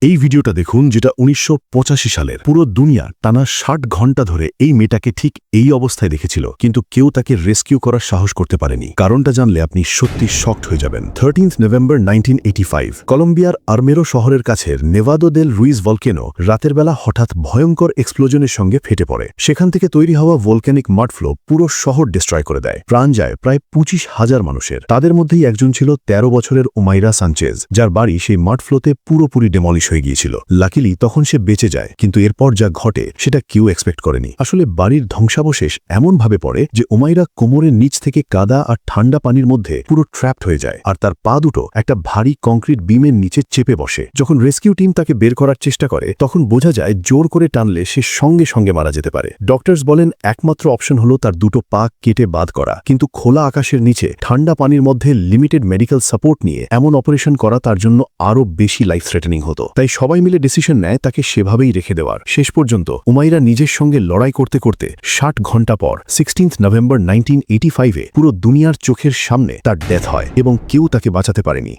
এই ভিডিওটা দেখুন, যেটা ১৯৮৫ সালের। পুরো দুনিয়া টানা ৬০ ঘন্টা ধরে এই মেয়েটাকে ঠিক এই অবস্থায় দেখেছিল, কিন্তু কেউ তাকে রেস্কিউ করার সাহস করতে পারেনি। কারণটা জানলে আপনি সত্যি শকড হয়ে যাবেন। 13 নভেম্বর 1985 কলম্বিয়ার আর্মেরো শহরের কাছের নেভাদো দেল রুইজ ভলকেনো রাতের বেলা হঠাৎ ভয়ঙ্কর এক্সপ্লোজনের সঙ্গে ফেটে পড়ে। সেখান থেকে তৈরি হওয়া ভলক্যানিক মাডফ্লো পুরো শহর ডিস্ট্রয় করে দেয়। প্রাণ যায় প্রায় ২৫,০০০ মানুষের। তাদের মধ্যেই একজন ছিল ১৩ বছরের উমাইরা সানচেজ, যার বাড়ি সেই মাডফ্লোতে পুরোপুরি ডেমলিশ হয়ে গিয়েছিল। লাকিলি তখন সে বেঁচে যায়, কিন্তু এরপর যা ঘটে সেটা কেউ এক্সপেক্ট করেনি। আসলে বাড়ির ধ্বংসাবশেষ এমনভাবে পড়ে যে উমাইরা কোমরের নিচ থেকে কাদা আর ঠান্ডা পানির মধ্যে পুরো ট্র্যাপড হয়ে যায়, আর তার পা দুটো একটা ভারী কংক্রিট বিমের নিচে চেপে বসে। যখন রেস্কিউ টিম তাকে বের করার চেষ্টা করে, তখন বোঝা যায় জোর করে টানলে সে সঙ্গে সঙ্গে মারা যেতে পারে। ডক্টরস বলেন একমাত্র অপশন হলো তার দুটো পা কেটে বাদ করা, কিন্তু খোলা আকাশের নিচে ঠান্ডা পানির মধ্যে লিমিটেড মেডিকেল সাপোর্ট নিয়ে এমন অপারেশন করা তার জন্য আরও বেশি লাইফ থ্রেটেনিং হতো। তাই সবাই মিলে ডিসিশন নেয় তাকে সেভাবেই রেখে দেওয়ার। শেষ পর্যন্ত উমাইরা নিজের সঙ্গে লড়াই করতে করতে ৬০ ঘন্টা পর 16 নভেম্বর 1985 পুরো দুনিয়ার চোখের সামনে তার ডেথ হয় এবং কেউ তাকে বাঁচাতে পারেনি।